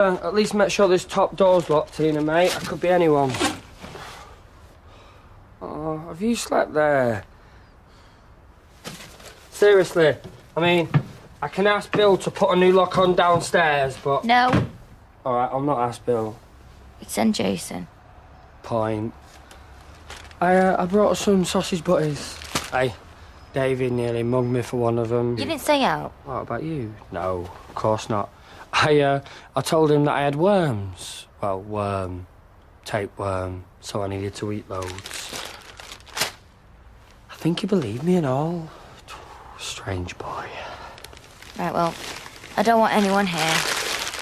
At least make sure this top door's locked, Tina, mate. I could be anyone. Oh, have you slept there? Seriously, I mean, I can ask Bill to put a new lock on downstairs, but... No. All right, I'll not ask Bill. Send Jason. Point. I brought some sausage butties. Hey, David nearly mugged me for one of them. You didn't stay out? What about you? No, of course not. I told him that I had worms. Well, tapeworm, so I needed to eat loads. I think he believed me and all. Strange boy. Right, well, I don't want anyone here.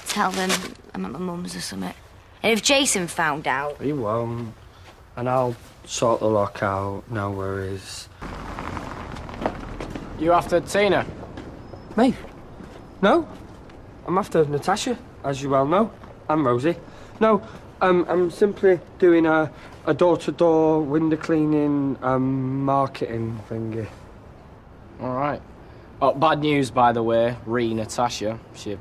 Tell them I'm at my mum's or something. And if Jason found out... He won't. And I'll sort the lock out, no worries. You after Tina? Me? No. I'm after Natasha, as you well know. And Rosie. No, I'm simply doing a door-to-door window cleaning marketing thingy. All right. Oh, bad news, by the way. Natasha. She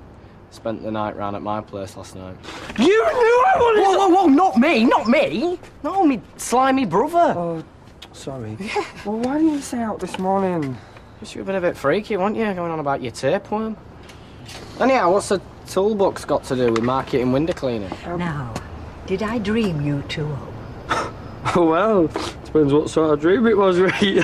spent the night round at my place last night. You knew I wanted to... Whoa, not me, not me! No, me slimy brother. Oh, sorry. Yeah. Well, why didn't you stay out this morning? Guess you were a bit freaky, weren't you, going on about your tapeworm? Anyhow, what's the toolbox got to do with marketing window cleaning? Now, did I dream you two up? Well, depends what sort of dream it was, really.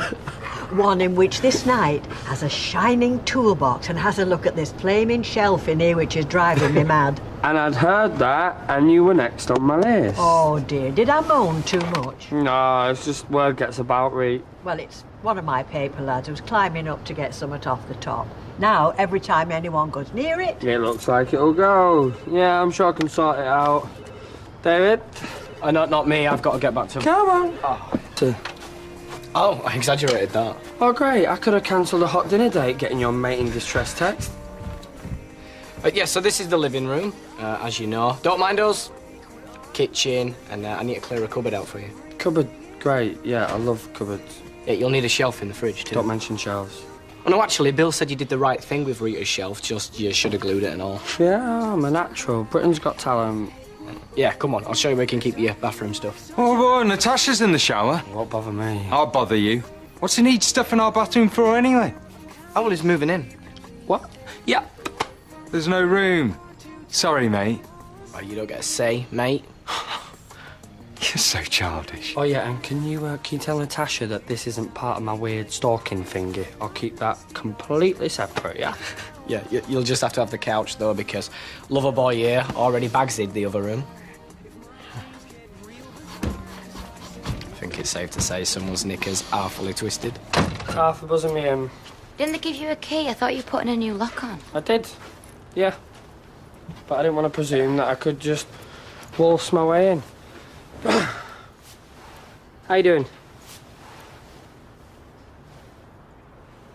One in which this knight has a shining toolbox and has a look at this flaming shelf in here which is driving me mad. And I'd heard that, and you were next on my list. Oh dear, did I moan too much? No, it's just word gets about, right? Well, it's one of my paper lads who's climbing up to get something off the top. Now, every time anyone goes near it... It looks like it'll go. Yeah, I'm sure I can sort it out. David? Not me, I've got to get back to... Come on. Oh, I exaggerated that. Oh, great. I could have cancelled a hot dinner date getting your mate in distress text. Yeah, so this is the living room, as you know. Don't mind us. Kitchen, and I need to clear a cupboard out for you. Cupboard, great. Yeah, I love cupboards. Yeah, you'll need a shelf in the fridge, too. Don't mention shelves. Oh, no, actually, Bill said you did the right thing with Rita's shelf, just you should have glued it and all. Yeah, I'm a natural. Britain's Got Talent. Yeah, come on, I'll show you where you can keep your bathroom stuff. Oh, boy, Natasha's in the shower. Won't bother me. I'll bother you. What's he need stuff in our bathroom for anyway? Oh, well, he's moving in. What? Yeah. There's no room. Sorry, mate. Oh, you don't get a say, mate. You're so childish. Oh, yeah, and can you tell Natasha that this isn't part of my weird stalking thingy? I'll keep that completely separate, yeah? Yeah, you'll just have to have the couch, though, because lover boy here already bagsied the other room. I think it's safe to say someone's knickers are fully twisted. Half a buzzing me in. Didn't they give you a key? I thought you were putting a new lock on. I did, yeah. But I didn't want to presume that I could just waltz my way in. How you doing?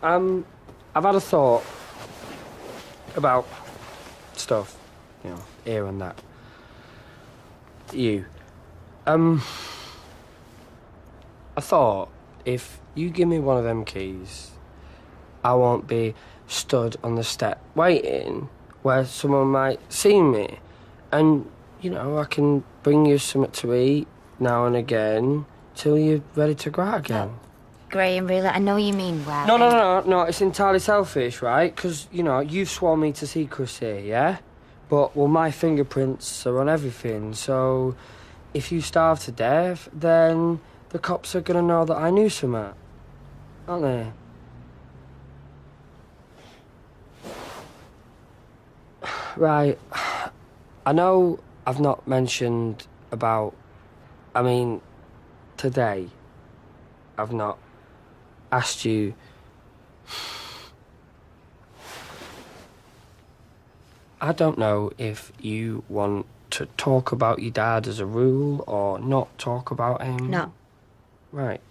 I've had a thought about stuff, you know, here and that. You. I thought if you give me one of them keys, I won't be stood on the step waiting where someone might see me. And, you know, I can bring you something to eat now and again till you're ready to go out again. Oh, Graham, really, I know you mean well. No, it's entirely selfish, right? Because, you know, you've sworn me to secrecy, yeah? But, well, my fingerprints are on everything, so if you starve to death, then the cops are going to know that I knew something, aren't they? Right. I know I've not mentioned about... I mean, today, I've not asked you... I don't know if you want to talk about your dad as a rule or not talk about him. No. Right.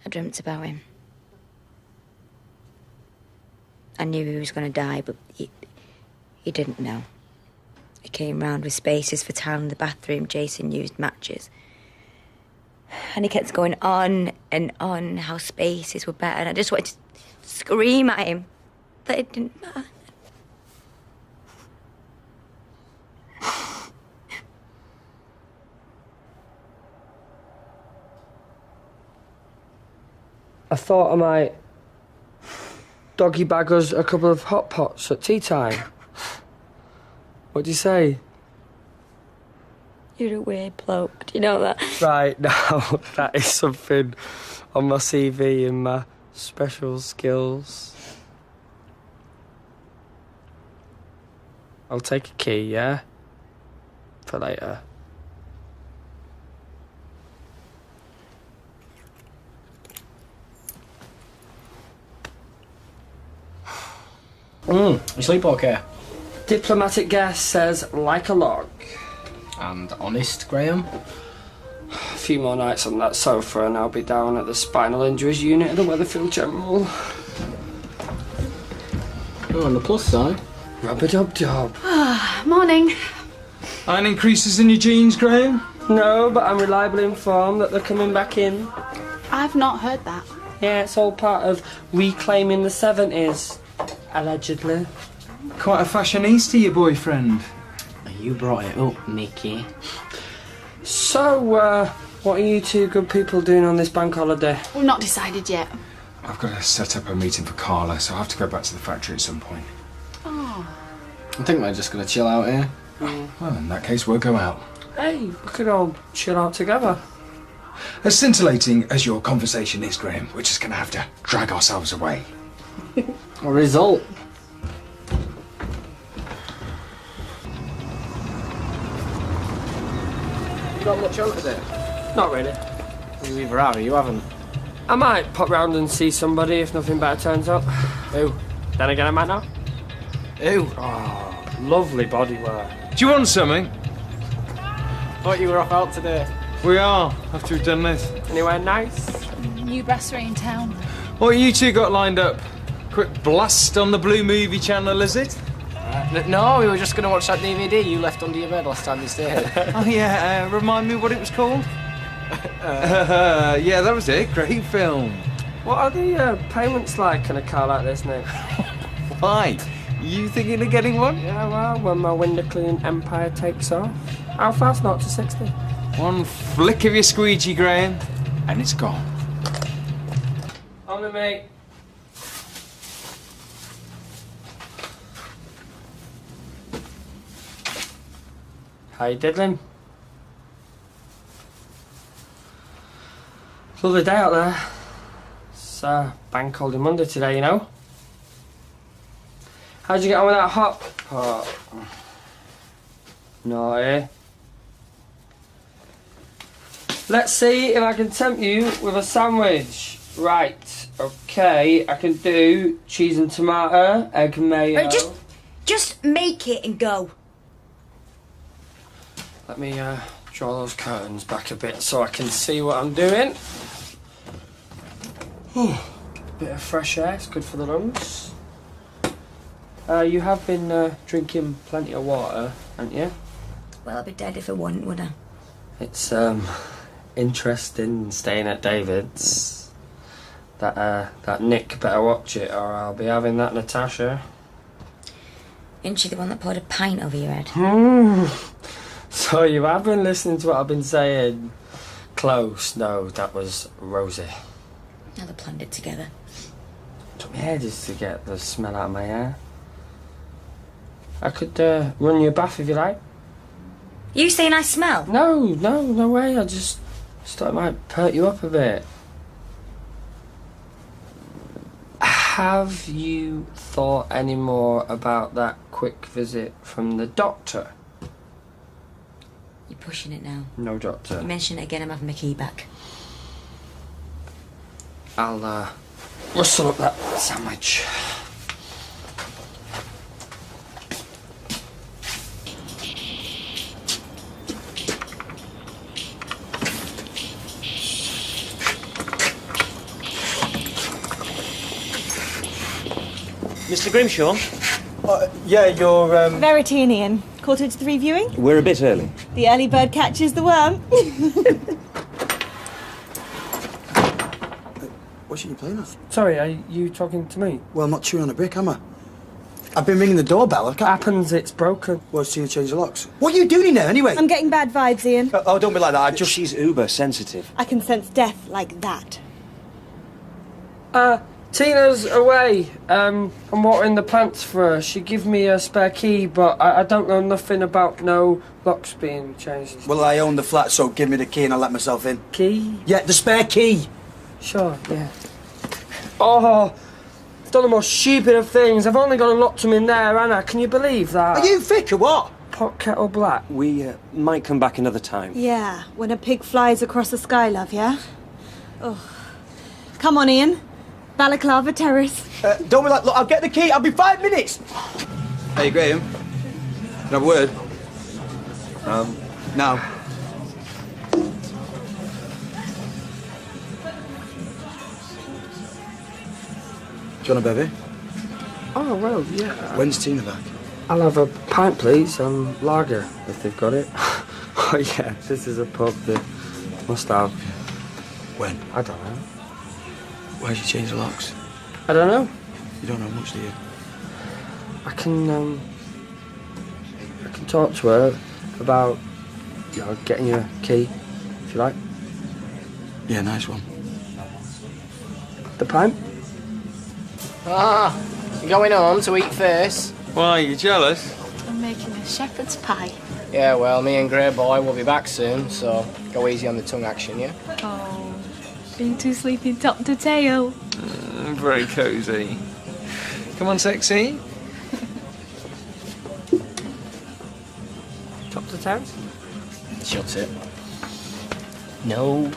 I dreamt about him. I knew he was going to die, but he didn't know. He came round with spaces for tiling the bathroom. Jason used matches. And he kept going on and on how spaces were better. And I just wanted to scream at him that it didn't matter. I thought I might doggy bag us a couple of hot pots at tea time. What do you say? You're a weird bloke, do you know that? Right, now, that is something on my CV in my special skills. I'll take a key, yeah? For later. You sleep okay? Diplomatic guest says, like a log. And honest, Graham? A few more nights on that sofa and I'll be down at the spinal injuries unit at the Weatherfield General. Oh, on the plus side. Rub-a-dub-dub. Morning. Iron increases in your jeans, Graham? No, but I'm reliably informed that they're coming back in. I've not heard that. Yeah, it's all part of reclaiming the 70s. Allegedly. Quite a fashionista, your boyfriend. You brought it up, Mickey. So, what are you two good people doing on this bank holiday? We've not decided yet. I've got to set up a meeting for Carla, so I'll have to go back to the factory at some point. Oh. I think we're just gonna chill out here. Well, in that case, we'll go out. Hey, we could all chill out together. As scintillating as your conversation is, Graham, we're just going to have to drag ourselves away. A result. You got much on today? Not really. You either have or you haven't. I might pop round and see somebody if nothing better turns up. Who? Then again, I might not. Who? Oh, lovely bodywear. Do you want something? Thought you were off out today. We are, after we've done this. Anywhere nice? New brasserie in town. What you two got lined up? Quick blast on the Blue Movie Channel, is it? No, we were just gonna watch that DVD you left under your bed last time you stayed. Oh yeah, remind me what it was called? Yeah, that was it. Great film. What are the payments like in a car like this, Nick? Why? You thinking of getting one? Yeah, well, when my window cleaning empire takes off. How fast? Not to 60. One flick of your squeegee, Graham, and it's gone. On with me. How you diddling? Lovely day out there. It's bank holiday Monday today, you know. How'd you get on with that hot pot? No, eh? Let's see if I can tempt you with a sandwich. Right, okay, I can do cheese and tomato, egg and mayo. Right, just make it and go. Let me draw those curtains back a bit so I can see what I'm doing. Bit of fresh air, it's good for the lungs. You have been drinking plenty of water, haven't you? Well, I'd be dead if I wouldn't, would I? It's interesting staying at David's. That Nick better watch it or I'll be having that Natasha. Isn't she the one that poured a pint over your head? So you have been listening to what I've been saying. Close. No, that was Rosie. Now they planned it together. Took me ages to get the smell out of my hair. I could run you a bath if you like. You saying I smell? No way. I just thought it might perk you up a bit. Have you thought any more about that quick visit from the doctor? You're pushing it now. No, doctor. You mention it again, I'm having my key back. I'll rustle up that sandwich. Mr. Grimshaw? Yeah, you're, Verity and Ian. 2:45 viewing? We're a bit early. The early bird catches the worm. What's you playing at? Sorry, are you talking to me? Well, I'm not chewing on a brick, am I? I've been ringing the doorbell. I can't... Happens, it's broken. Well, see you change the locks. What are you doing in there, anyway? I'm getting bad vibes, Ian. Oh, don't be like that. She's uber sensitive. I can sense death like that. Tina's away. I'm watering the plants for her. She gave me a spare key, but I don't know nothing about no locks being changed. Well, I own the flat, so give me the key and I'll let myself in. Key? Yeah, the spare key. Sure, yeah. Oh, I've done the most stupid of things. I've only gone and locked them in there, Anna. Can you believe that? Are you thick or what? Pot kettle black. We might come back another time. Yeah, when a pig flies across the sky, love, yeah? Oh. Come on, Ian. Balaclava Terrace. Don't be like... Look, I'll get the key. I'll be 5 minutes. Hey, Graham. Can I have a word? Now. Do you want a bevy? Oh, well, yeah. When's Tina back? I'll have a pint, please, and lager, if they've got it. Oh, yeah, this is a pub that must have. When? I don't know. Why'd you change the locks? I don't know. You don't know much, do you? I can talk to her about, getting you a key, if you like. Yeah, nice one. The pint? Ah, you going home to eat first? Why, you jealous? I'm making a shepherd's pie. Yeah, well, me and Grey Boy will be back soon, so go easy on the tongue action, yeah? Oh, being too sleepy top to tail. Very cosy. Come on, sexy. Top to town? Shut it. No.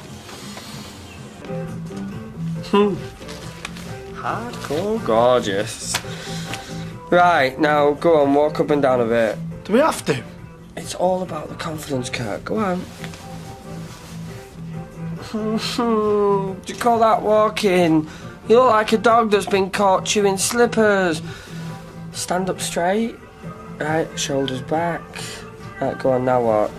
Hardcore gorgeous. Right, now go on, walk up and down a bit. Do we have to? It's all about the confidence, Kurt. Go on. Do you call that walking? You look like a dog that's been caught chewing slippers. Stand up straight. Right, shoulders back. Right, go on, now walk.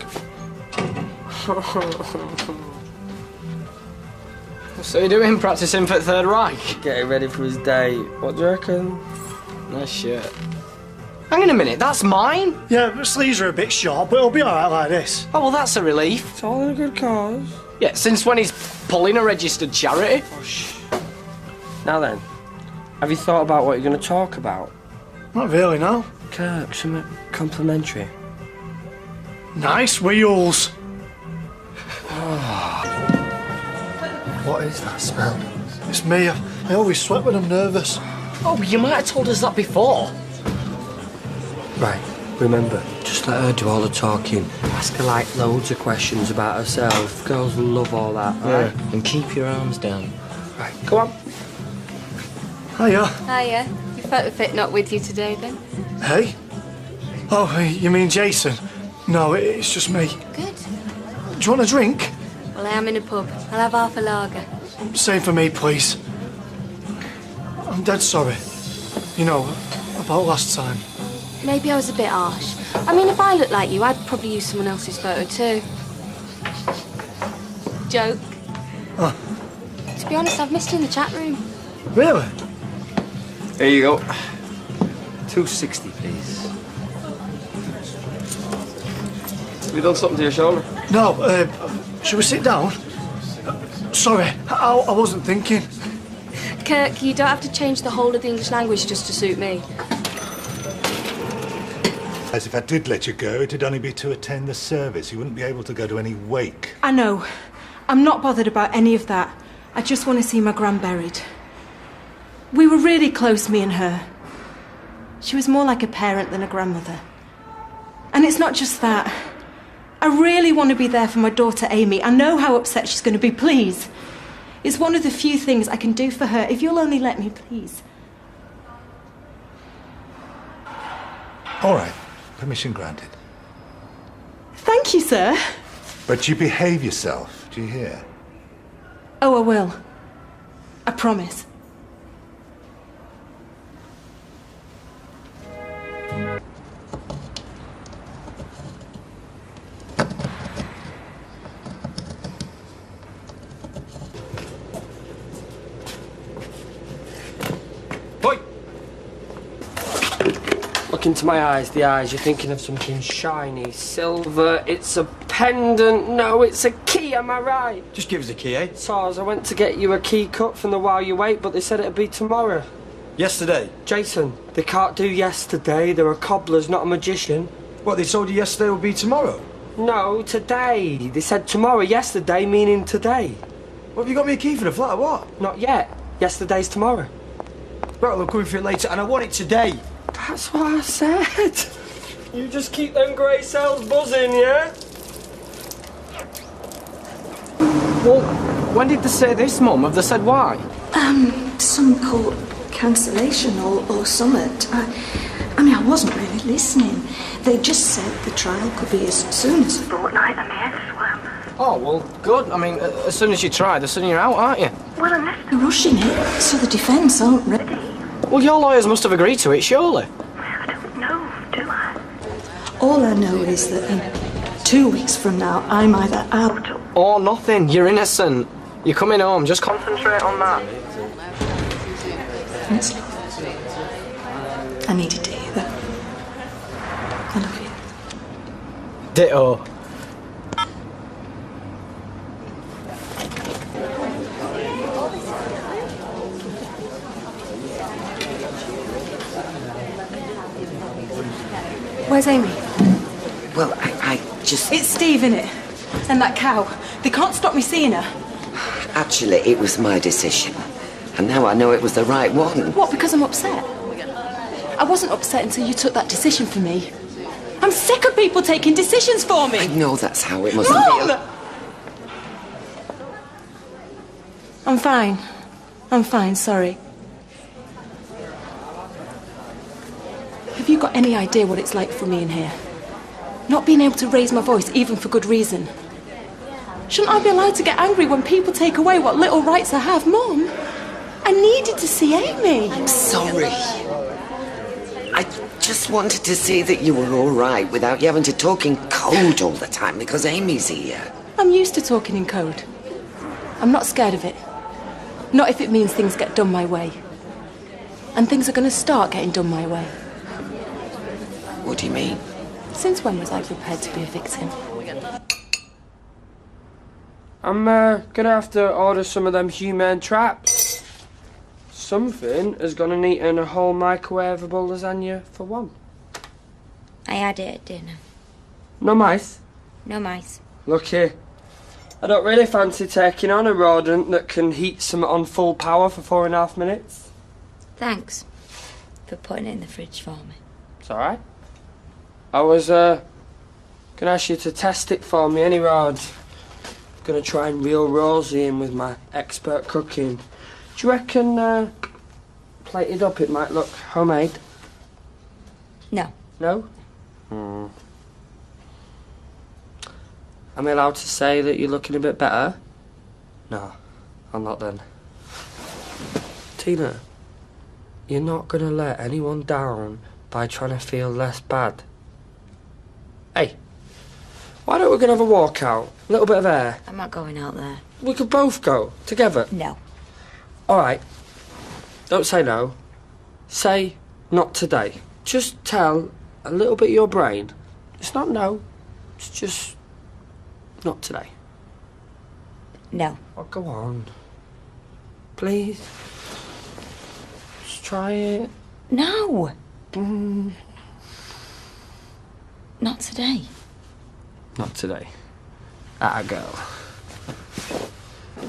So you're doing practicing for the Third Reich? Getting ready for his date. What do you reckon? Nice shirt. Hang on a minute, that's mine? Yeah, the sleeves are a bit short, but it'll be alright like this. Oh, well, that's a relief. It's all in a good cause. Yeah, since when he's pulling a registered charity? Oh, shh. Now then, have you thought about what you're going to talk about? Not really, no. Kirk, something complimentary. Nice wheels. What is that smell? It's me. I always sweat when I'm nervous. Oh, but you might have told us that before. Right, remember, just let her do all the talking. Ask her, like, loads of questions about herself. Girls love all that, right? And keep your arms down. Right, go on. Hiya. Hiya. Your photo fit not with you today, then? Hey? Oh, you mean Jason? No, it's just me. Good. Do you want a drink? Well, I am in a pub. I'll have half a lager. Same for me, please. I'm dead sorry. You know, about last time. Maybe I was a bit harsh. I mean, if I looked like you, I'd probably use someone else's photo too. Joke. Huh. To be honest, I've missed you in the chat room. Really? Here you go. 260, please. Have you done something to your shoulder? No, should we sit down? Sorry, I wasn't thinking. Kirk, you don't have to change the whole of the English language just to suit me. As if I did let you go, it'd only be to attend the service. You wouldn't be able to go to any wake. I know. I'm not bothered about any of that. I just want to see my gran buried. We were really close, me and her. She was more like a parent than a grandmother. And it's not just that. I really want to be there for my daughter Amy. I know how upset she's going to be, please. It's one of the few things I can do for her, if you'll only let me, please. All right, permission granted. Thank you, sir. But you behave yourself, do you hear? Oh, I will. I promise. Look into my eyes, the eyes. You're thinking of something shiny, silver. It's a pendant. No, it's a key, am I right? Just give us a key, eh? Sars, I went to get you a key cut from the While You Wait, but they said it'd be tomorrow. Yesterday? Jason, they can't do yesterday. They're a cobbler's, not a magician. What, they told you yesterday would be tomorrow? No, today. They said tomorrow. Yesterday meaning today. What, have you got me a key for the flat or what? Not yet. Yesterday's tomorrow. Right, well, I'm coming for it later, and I want it today. That's what I said. You just keep them grey cells buzzing, yeah? Well, when did they say this, Mum? Have they said why? Some court cancellation or summit. I mean, I wasn't really listening. They just said the trial could be as soon as a fortnight, and Oh, well, good. I mean, as soon as you try, the sooner you're out, aren't you? well, unless they're rushing it, so the defence aren't ready. Well, your lawyers must have agreed to it, surely. No, do I? All I know is that in 2 weeks from now, I'm either out Or nothing. You're innocent. You're coming home. Just concentrate on that. Honestly, I needed to hear that. I love you. Ditto. Where's Amy? Well, I just... It's Steve, innit? And that cow. They can't stop me seeing her. Actually, it was my decision. And now I know it was the right one. What, because I'm upset? I wasn't upset until you took that decision for me. I'm sick of people taking decisions for me. I know that's how it must Mom! feel. I'm fine. I'm fine, sorry. Have you got any idea what it's like for me in here? Not being able to raise my voice, even for good reason. Shouldn't I be allowed to get angry when people take away what little rights I have? Mom, I needed to see Amy. I'm sorry. I just wanted to see that you were all right without you having to talk in code all the time because Amy's here. I'm used to talking in code. I'm not scared of it. Not if it means things get done my way. And things are going to start getting done my way. What do you mean? Since when was I prepared to be a victim? I'm gonna have to order some of them humane traps. Something is gonna need in a whole microwavable lasagna for one. I had it at dinner. No mice? No mice. Lucky. I don't really fancy taking on a rodent that can heat something on full power for 4.5 minutes. Thanks for putting it in the fridge for me. It's alright. I was gonna ask you to test it for me anyway. I'm gonna try and reel Rosie in with my expert cooking. Do you reckon plated up it might look homemade? No. No? Am I allowed to say that you're looking a bit better? No, I'm not then. Tina, you're not gonna let anyone down by trying to feel less bad. Hey, why don't we go have a walk out? A little bit of air. I'm not going out there. We could both go, together. No. Alright. Don't say no. Say not today. Just tell a little bit of your brain. It's not no. It's just not today. No. Oh, go on. Please. Just try it. No. Not today. Not today. Atta girl.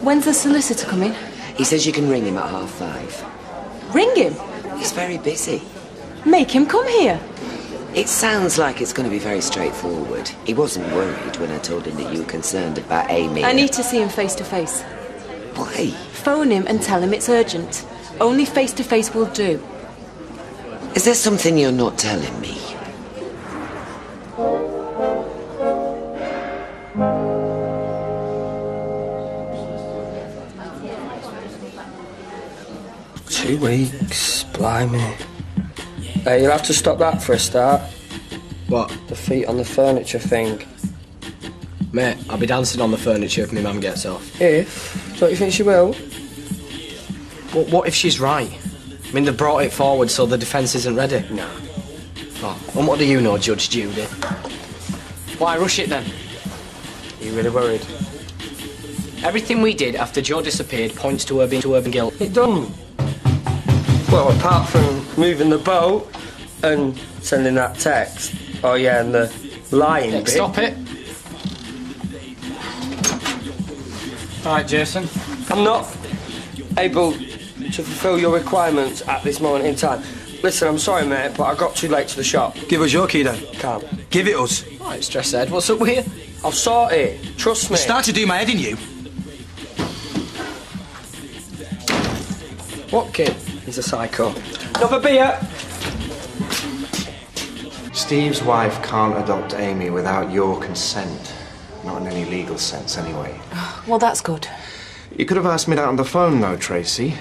When's the solicitor coming? He says you can ring him at 5:30. Ring him? He's very busy. Make him come here. It sounds like it's going to be very straightforward. He wasn't worried when I told him that you were concerned about Amy. I need to see him face to face. Why? Phone him and tell him it's urgent. Only face to face will do. Is there something you're not telling me? Two weeks, blimey. Hey, you'll have to stop that for a start. What? The feet on the furniture thing. Mate, I'll be dancing on the furniture if my mum gets off. If? Don't you think she will? What if she's right? I mean, they brought it forward so the defence isn't ready. No. Oh, and what do you know, Judge Judy? Why rush it then? Are you really worried? Everything we did after Jo disappeared points to her being guilty. It don't. Well, apart from moving the boat and sending that text. Oh yeah, and the lying bit. Stop it. All right, Jason. I'm not able to fulfil your requirements at this moment in time. Listen, I'm sorry, mate, but I got too late to the shop. Give us your key then. Can't. Give it us. All right, stress head. What's up with you? I'll sort it. Trust me. You start to do my head in you. What kid? He's a psycho. Another beer. Steve's wife can't adopt Amy without your consent. Not in any legal sense, anyway. Well, that's good. You could have asked me that on the phone, though, Tracy.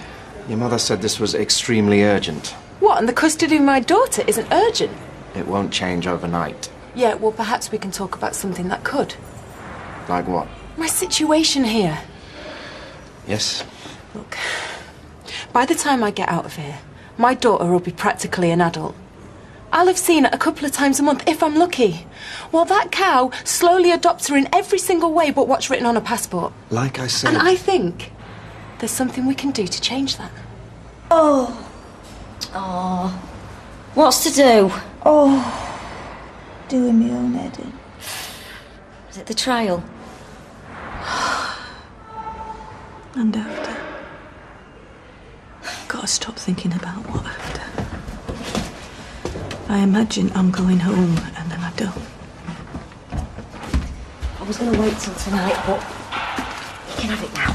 Your mother said this was extremely urgent. What, and the custody of my daughter isn't urgent? It won't change overnight. Yeah, well, perhaps we can talk about something that could. Like what? My situation here. Yes? Look, by the time I get out of here, my daughter will be practically an adult. I'll have seen her a couple of times a month, if I'm lucky. While that cow slowly adopts her in every single way but what's written on her passport. Like I said... And I think there's something we can do to change that. Oh. What's to do? Oh, doing my own head in. Is it the trial? And after. Gotta stop thinking about what after. I imagine I'm going home and then I don't. I was going to wait till tonight, but you can have it now.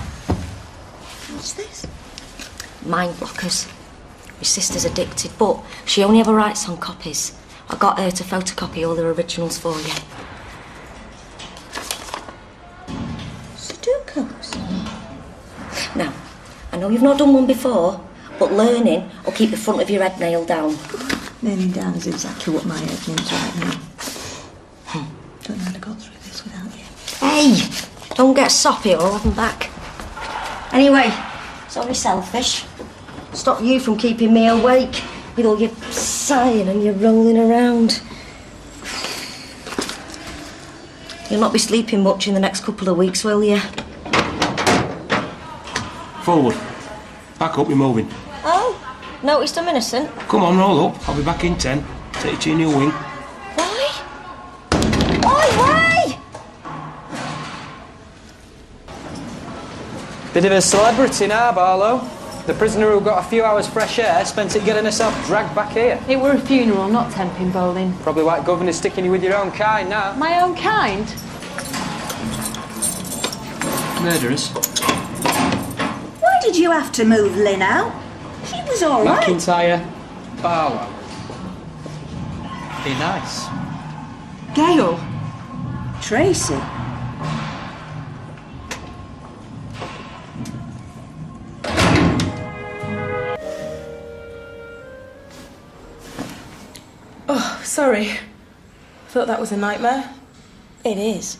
What's this? Mind blockers. My sister's addicted, but she only ever writes on copies. I got her to photocopy all the originals for you. Sudokus? Now, I know you've not done one before, but learning will keep the front of your head nailed down. Nailing down is exactly what my head needs right now. Don't know how to go through this without you. Hey! Don't get soppy or I'll have them back. Anyway, sorry selfish. Stop you from keeping me awake with all your sighing and your rolling around. You'll not be sleeping much in the next couple of weeks, will you? Forward. Back up, you're moving. Oh, noticed I'm innocent. Come on, roll up. I'll be back in 10. Take you to your new wing. Why? Why? Bit of a celebrity now, Barlow. The prisoner who got a few hours fresh air spent it getting herself dragged back here. It were a funeral, not temping bowling. Probably white governor's sticking you with your own kind now. My own kind? Murderers. Why did you have to move Lynn out? She was all right. McIntyre, Barlow. Be nice. Gail. Tracy. Oh, sorry. Thought that was a nightmare. It is.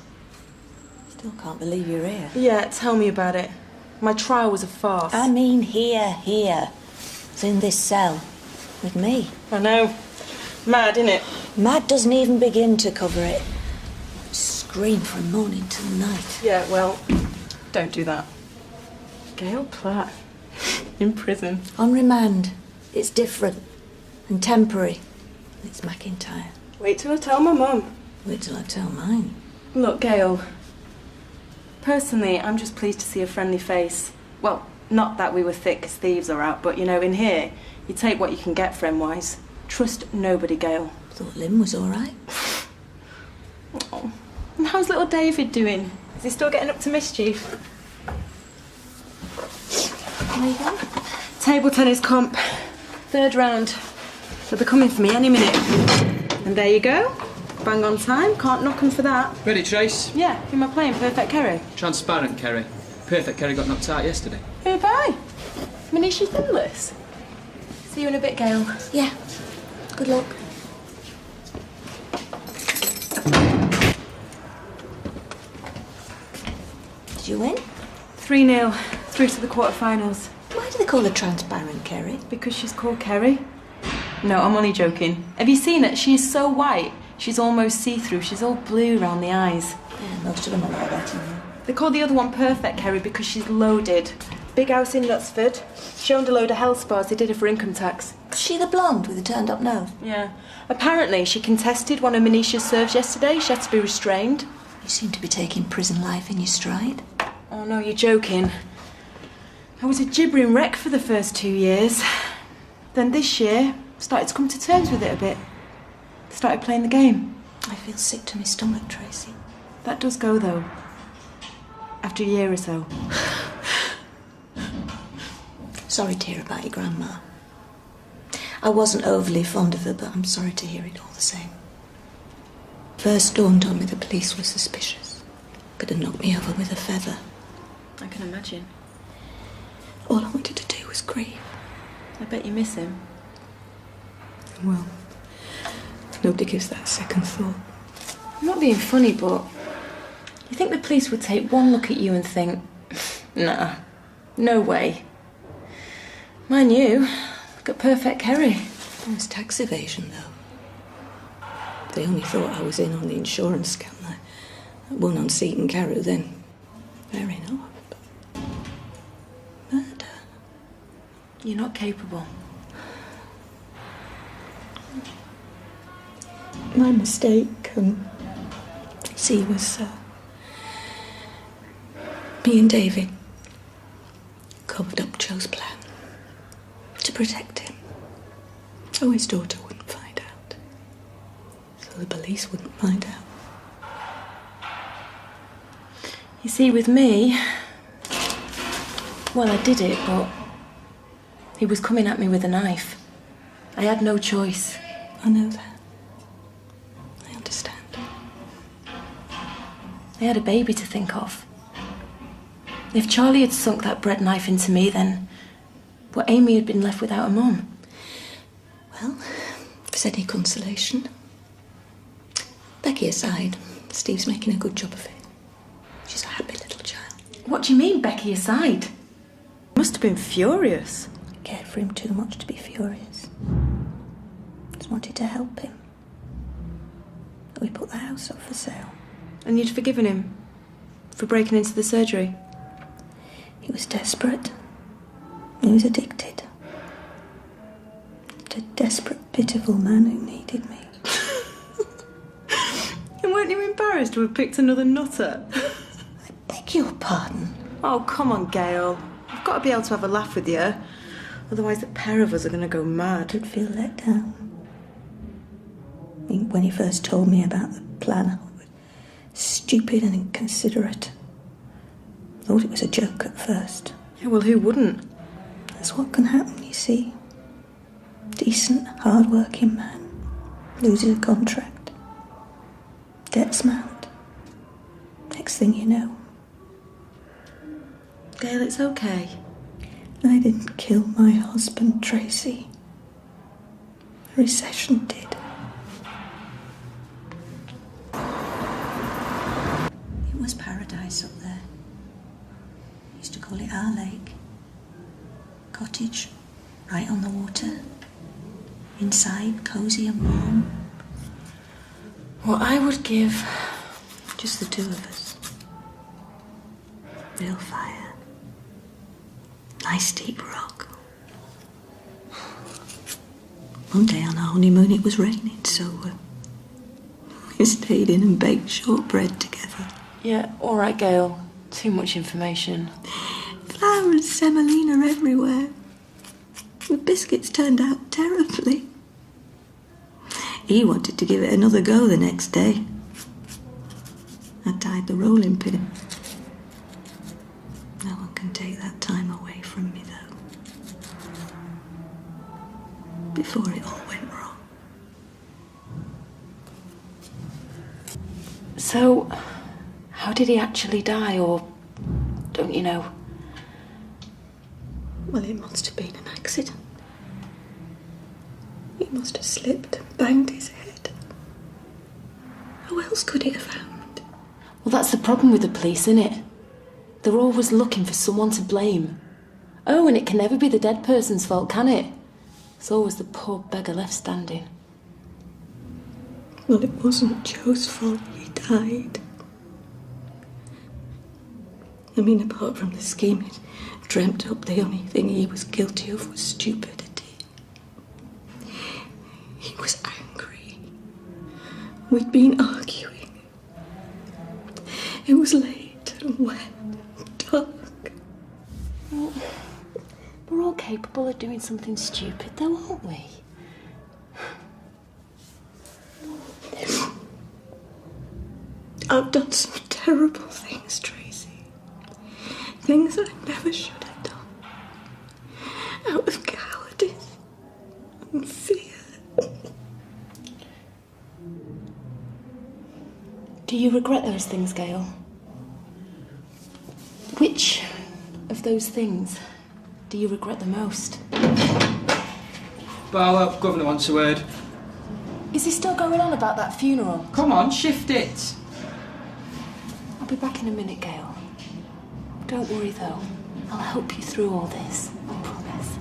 Still can't believe you're here. Yeah, tell me about it. My trial was a farce. I mean here. It's in this cell. With me. I know. Mad, innit? Mad doesn't even begin to cover it. Scream from morning till night. Yeah, well, don't do that. Gail Platt. In prison. On remand. It's different. And temporary. It's McIntyre. Wait till I tell my mum. Wait till I tell mine. Look, Gail. Personally, I'm just pleased to see a friendly face. Well, not that we were thick as thieves are out, but, you know, in here, you take what you can get friend-wise. Trust nobody, Gail. Thought Lynn was all right. Oh. And how's little David doing? Is he still getting up to mischief? There you go. Table tennis comp. 3rd round. They'll be coming for me any minute. And there you go. Bang on time. Can't knock them for that. Ready, Trace? Yeah, who am I playing? Perfect Kerry? Transparent Kerry. Perfect Kerry got knocked out yesterday. Who by? Manishi Finless. See you in a bit, Gail. Yeah. Good luck. Did you win? 3-0. Through to the quarterfinals. Why do they call her Transparent Kerry? Because she's called Kerry. No, I'm only joking. Have you seen it? She is so white. She's almost see-through. She's all blue around the eyes. Yeah, most of them are like that. They call the other one Perfect, Kerry, because she's loaded. Big house in Knutsford. She owned a load of health spas. They did her for income tax. Was she the blonde with the turned-up nose? Yeah. Apparently, she contested one of Manisha's serves yesterday. She had to be restrained. You seem to be taking prison life in your stride. Oh, no, you're joking. I was a gibbering wreck for the first 2 years. Then this year, started to come to terms with it a bit. Started playing the game. I feel sick to my stomach, Tracy. That does go, though. After a year or so. Sorry to hear about your grandma. I wasn't overly fond of her, but I'm sorry to hear it all the same. First dawned on me the police were suspicious. Could have knocked me over with a feather. I can imagine. All I wanted to do was grieve. I bet you miss him. Well, nobody gives that a second thought. I'm not being funny, but you think the police would take one look at you and think, nah, no way. Mind you, look at Perfect Kerry. It was tax evasion, though. They only thought I was in on the insurance scam. That one on Seton Carew, then fair enough. Murder. You're not capable. My mistake, see, was me and David covered up Joe's plan to protect him, so his daughter wouldn't find out, so the police wouldn't find out. You see, with me, well, I did it, but he was coming at me with a knife. I had no choice. I know that. I understand. I had a baby to think of. If Charlie had sunk that bread knife into me, then well, Amy had been left without a mum. Well, if there's any consolation, Becky aside, Steve's making a good job of it. She's a happy little child. What do you mean, Becky aside? Must have been furious. I cared for him too much to be furious. Just wanted to help him. We put the house up for sale. And you'd forgiven him for breaking into the surgery? He was desperate. He was addicted. A desperate, pitiful man who needed me. And weren't you embarrassed to have picked another nutter? I beg your pardon. Oh, come on, Gail. I've got to be able to have a laugh with you. Otherwise, the pair of us are going to go mad. I'd feel let down. When he first told me about the plan, I was stupid and inconsiderate. I thought it was a joke at first. Yeah, well, who wouldn't? That's what can happen, you see. Decent, hard-working man loses a contract, gets mad. Next thing you know. Gail, it's okay. I didn't kill my husband, Tracy. The recession did. It was paradise up there. Used to call it our lake. Cottage, right on the water. Inside, cosy and warm. What I would give... Just the two of us. Real fire. Nice deep rock. One day on our honeymoon it was raining, so we stayed in and baked shortbread together. Yeah, all right, Gail. Too much information. Flour and semolina everywhere. The biscuits turned out terribly. He wanted to give it another go the next day. I tied the rolling pin. No one can take that time away from me, though. Before it all went wrong. So, how did he actually die, or don't you know? Well, it must have been an accident. He must have slipped and banged his head. How else could it have happened? Well, that's the problem with the police, isn't it? They're always looking for someone to blame. Oh, and it can never be the dead person's fault, can it? There's always the poor beggar left standing. Well, it wasn't Joe's fault he died. I mean, apart from the scheme he'd dreamt up, the only thing he was guilty of was stupidity. He was angry. We'd been arguing. It was late and wet and dark. Well, we're all capable of doing something stupid, though, aren't we? I've done some terrible things, Tracy. Things I never should have done. Out of cowardice and fear. Do you regret those things, Gail? Which of those things do you regret the most? Barlow, Governor wants a word. Is he still going on about that funeral? Come on, shift it. I'll be back in a minute, Gail. Don't worry, though. I'll help you through all this. I promise.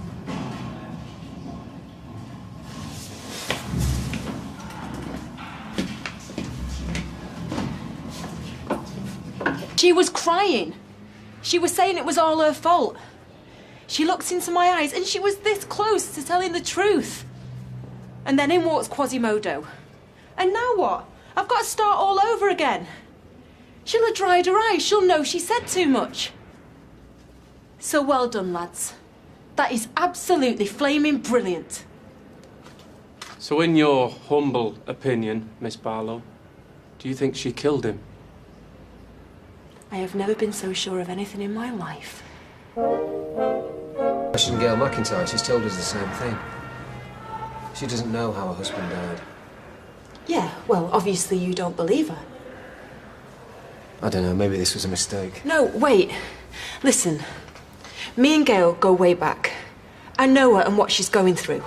She was crying. She was saying it was all her fault. She looked into my eyes and she was this close to telling the truth. And then in walks Quasimodo. And now what? I've got to start all over again. She'll have dried her eyes. She'll know she said too much. So well done, lads. That is absolutely flaming brilliant. So in your humble opinion, Miss Barlow, do you think she killed him? I have never been so sure of anything in my life. Question Gail McIntyre, she's told us the same thing. She doesn't know how her husband died. Yeah, well, obviously you don't believe her. I don't know, maybe this was a mistake. No, wait. Listen. Me and Gail go way back. I know her and what she's going through.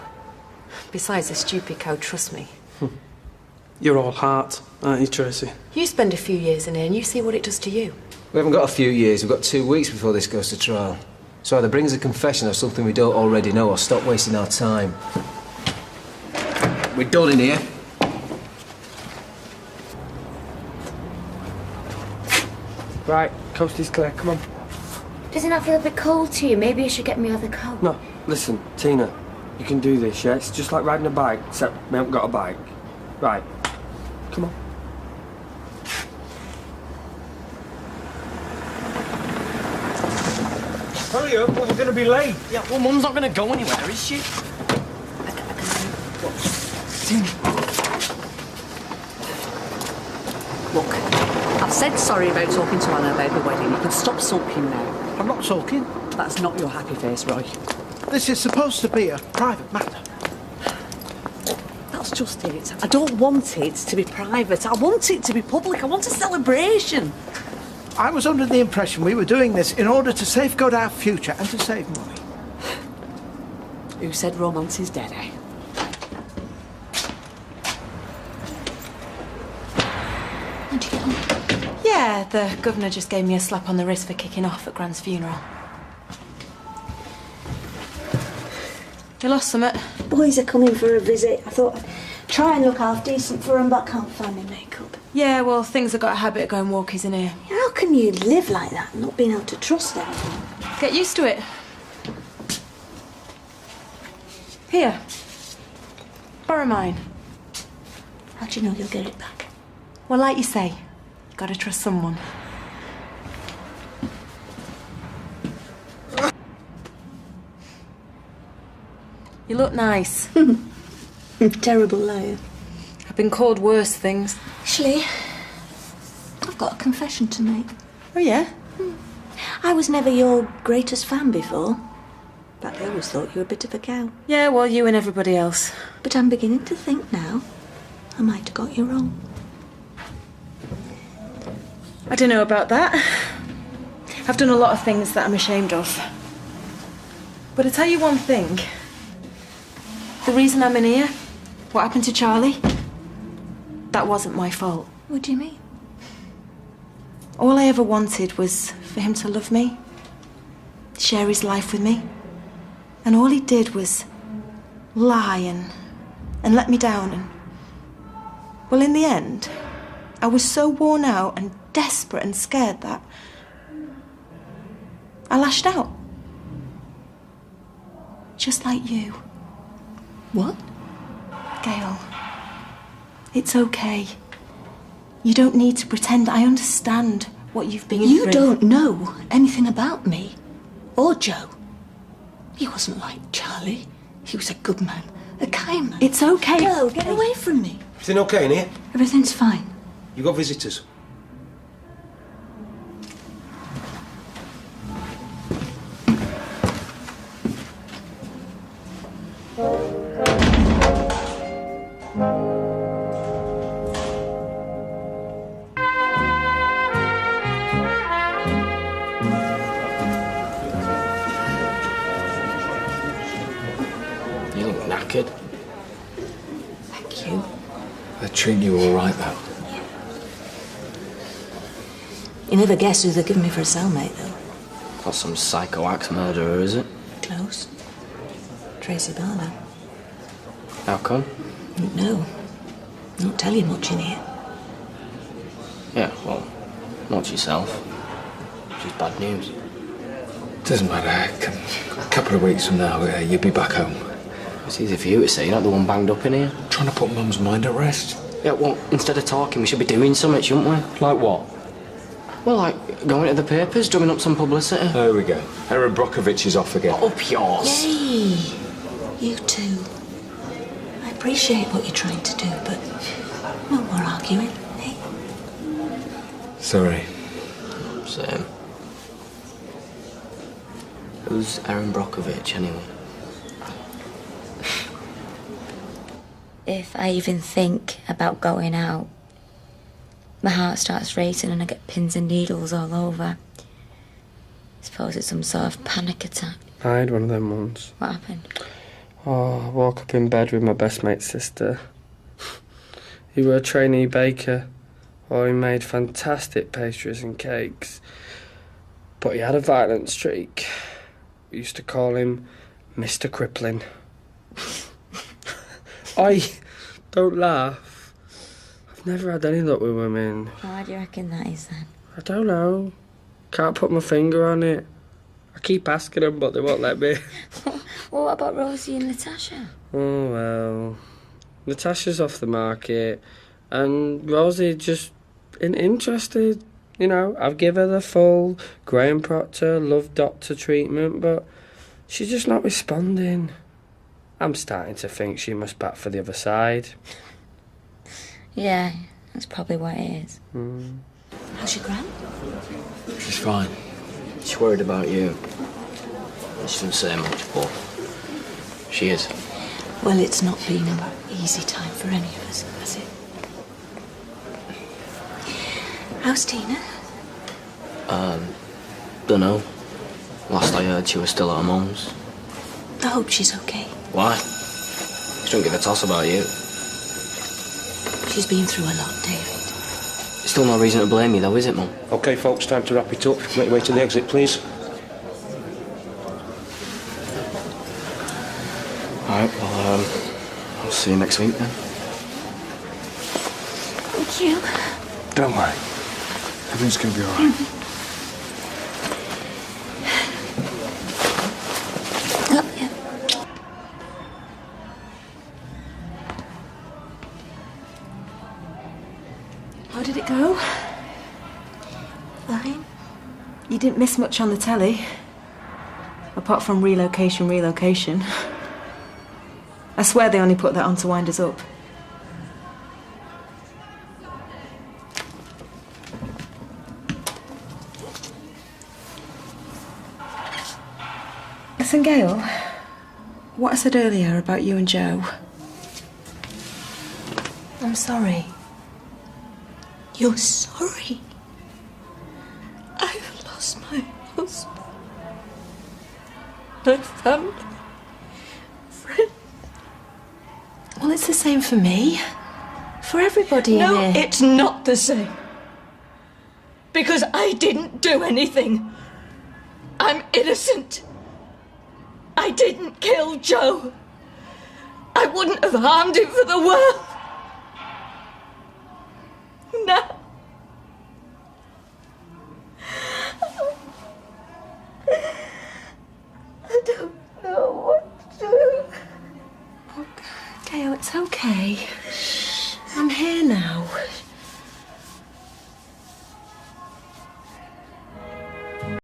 Besides, a stupid cow, trust me. You're all heart, aren't you, Tracy? You spend a few years in here and you see what it does to you. We haven't got a few years, we've got 2 weeks before this goes to trial. So either bring us a confession of something we don't already know or stop wasting our time. We're done in here. Right, coast is clear, come on. Doesn't that feel a bit cold to you? Maybe you should get me other coat. No, listen, Tina, you can do this, yeah? It's just like riding a bike, except we haven't got a bike. Right, come on. Hurry up, we're going to be late. Yeah, well, Mum's not going to go anywhere, is she? Look, I've said sorry about talking to Anna about the wedding. You can stop sulking now. I'm not sulking. That's not your happy face, Roy. This is supposed to be a private matter. That's just it. I don't want it to be private. I want it to be public. I want a celebration. I was under the impression we were doing this in order to safeguard our future and to save money. Who said romance is dead, eh? Yeah, the governor just gave me a slap on the wrist for kicking off at Grand's funeral. You lost something? Boys are coming for a visit. I thought I'd try and look half decent for them, but I can't find my makeup. Yeah, well, things have got a habit of going walkies in here. How can you live like that and not being able to trust anyone? Get used to it. Here. Borrow mine. How do you know you'll get it back? Well, like you say, you've got to trust someone. You look nice. Terrible liar. I've been called worse things. Actually, I've got a confession to make. Oh, yeah? I was never your greatest fan before. But I always thought you were a bit of a cow. Yeah, well, you and everybody else. But I'm beginning to think now I might have got you wrong. I don't know about that. I've done a lot of things that I'm ashamed of. But I tell you one thing. The reason I'm in here, what happened to Charlie, that wasn't my fault. What do you mean? All I ever wanted was for him to love me, share his life with me. And all he did was lie and let me down. And well, in the end, I was so worn out and desperate and scared that I lashed out. Just like you. What? Gail, it's okay. You don't need to pretend. I understand what you've been through. You don't know anything about me or Joe. He wasn't like Charlie. He was a good man, a kind man. It's okay. Girl, get away from me. Everything okay in here? Everything's fine. You got visitors? You look knackered. Thank you. They're treating you all right, though. You never guess who they're giving me for a cellmate, though. Not some psycho axe murderer, is it? Close. Tracy Barlow. How come? No. Don't tell you much in here. Yeah, well, not yourself. Just bad news. Doesn't matter. A couple of weeks from now, you'll be back home. It's easy for you to say. You're not the one banged up in here. Trying to put Mum's mind at rest. Yeah, well, instead of talking, we should be doing something, shouldn't we? Like what? Well, like going to the papers, drumming up some publicity. There we go. Aaron Brockovich is off again. Up yours. Yay! You too. I appreciate what you're trying to do, but no more arguing, eh? Sorry. Same. Who's Aaron Brockovich, anyway? If I even think about going out, my heart starts racing and I get pins and needles all over. I suppose it's some sort of panic attack. I had one of them once. What happened? Oh, I woke up in bed with my best mate's sister. He were a trainee baker. Oh, he made fantastic pastries and cakes. But he had a violent streak. We used to call him Mr. Crippling. Don't laugh. I've never had any luck with women. Why do you reckon that is then? I don't know. Can't put my finger on it. I keep asking them, but they won't let me. Well, what about Rosie and Natasha? Oh, well. Natasha's off the market, and Rosie just isn't interested. You know, I've given her the full Graham Proctor love doctor treatment, but she's just not responding. I'm starting to think she must bat for the other side. Yeah, that's probably what it is. How's your gran? She's fine. She's worried about you. She doesn't say much, but she is. Well, it's not been an easy time for any of us, has it? How's Tina? Dunno. Last I heard, she was still at her mum's. I hope she's okay. Why? She don't give a toss about you. She's been through a lot, David. Still no reason to blame you, though, is it, Mum? OK, folks, time to wrap it up. Make your way to the exit, please. All right, well, I'll see you next week, then. Thank you. Don't worry. Everything's going to be all right. How did it go? Fine. You didn't miss much on the telly. Apart from relocation. I swear they only put that on to wind us up. Listen, Gail, what I said earlier about you and Joe. I'm sorry. You're sorry? I've lost my husband. My family. Friend. Well, it's the same for me. For everybody No, in here. it's not the same. Because I didn't do anything. I'm innocent. I didn't kill Joe. wouldn't have harmed him for the world. No. I don't know what to do. Gail, it's okay.